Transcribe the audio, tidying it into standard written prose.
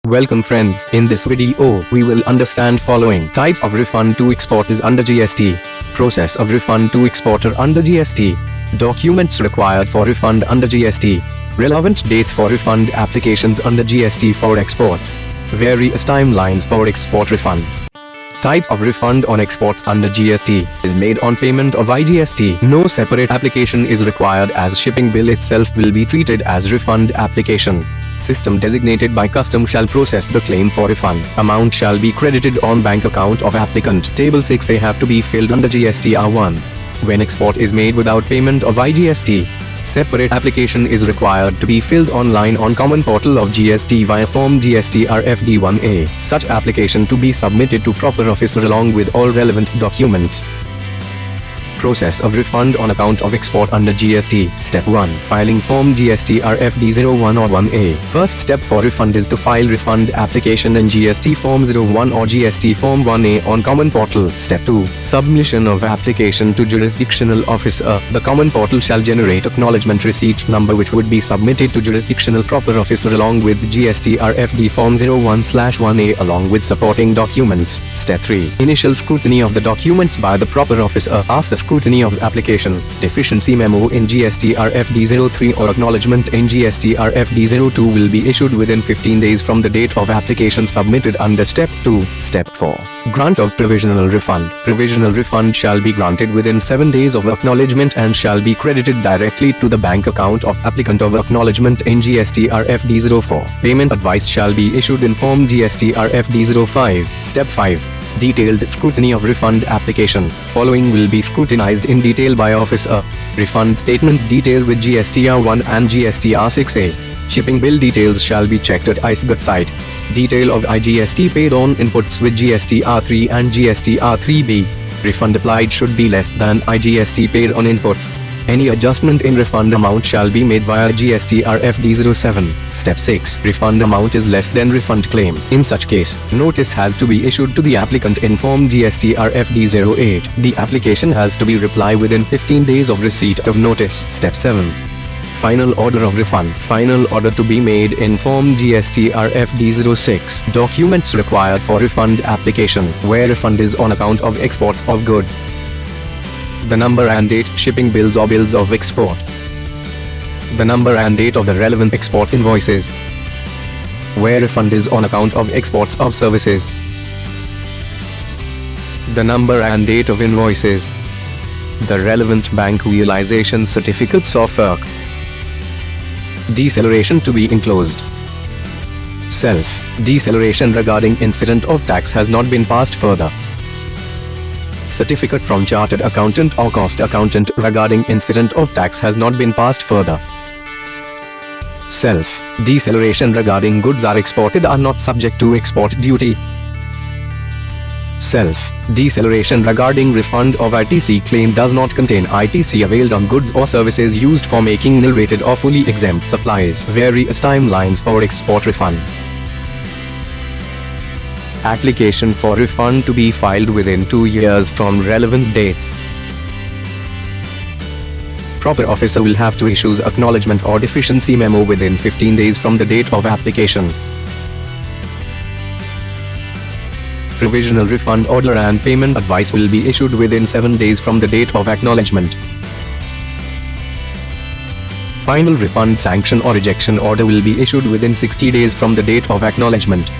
Welcome friends, in this video, we will understand following. Type of refund to export is under GST. Process of refund to exporter under GST. Documents required for refund under GST. Relevant dates for refund applications under GST for exports. Various timelines for export refunds. Type of refund on exports under GST is made on payment of IGST. No separate application is required as shipping bill itself will be treated as refund application. System designated by custom shall process the claim for refund. Amount shall be credited on bank account of applicant. Table 6A have to be filled under GST R1. When export is made without payment of IGST, separate application is required to be filled online on common portal of GST via form GST RFD1A. Such application to be submitted to proper officer along with all relevant documents. Process of refund on account of export under GST. Step 1. Filing form GST RFD01 or 1A. First step for refund is to file refund application in GST form 01 or GST form 1A on common portal. Step 2. Submission of application to jurisdictional officer. The common portal shall generate acknowledgement receipt number which would be submitted to jurisdictional proper officer along with GST RFD form 01/1A along with supporting documents. Step 3. Initial scrutiny of the documents by the proper officer. After scrutiny of application, deficiency memo in GST RFD03 or acknowledgement in GST RFD02 will be issued within 15 days from the date of application submitted under Step 2. Step 4. Grant of provisional refund. Provisional refund shall be granted within 7 days of acknowledgement and shall be credited directly to the bank account of applicant of acknowledgement in GST RFD04. Payment advice shall be issued in form GST RFD05. Step 5. Detailed scrutiny of refund application. Following will be scrutinized in detail by officer. Refund statement detail with GST R1 and GST R6A. Shipping bill details shall be checked at ISGUT site. Detail of IGST paid on inputs with GST R3 and GST R3B. Refund applied should be less than IGST paid on inputs. Any adjustment in refund amount shall be made via GST RFD07. Step 6. Refund amount is less than refund claim. In such case, notice has to be issued to the applicant in form GST RFD08. The application has to be replied within 15 days of receipt of notice. Step 7. Final order of refund. Final order to be made in form GST RFD06. Documents required for refund application, where refund is on account of exports of goods. The number and date, shipping bills or bills of export. The number and date of the relevant export invoices, where refund is on account of exports of services. The number and date of invoices. The relevant bank realization certificates of work. Deceleration to be enclosed. Self-deceleration regarding incident of tax has not been passed further. Certificate from chartered accountant or cost accountant regarding incident of tax has not been passed further. Self-deceleration regarding goods are exported are not subject to export duty. Self-deceleration regarding refund of ITC claim does not contain ITC availed on goods or services used for making nil-rated or fully exempt supplies. Various timelines for export refunds. Application for refund to be filed within 2 years from relevant dates. Proper officer will have to issue acknowledgement or deficiency memo within 15 days from the date of application. Provisional refund order and payment advice will be issued within 7 days from the date of acknowledgement. Final refund sanction or rejection order will be issued within 60 days from the date of acknowledgement.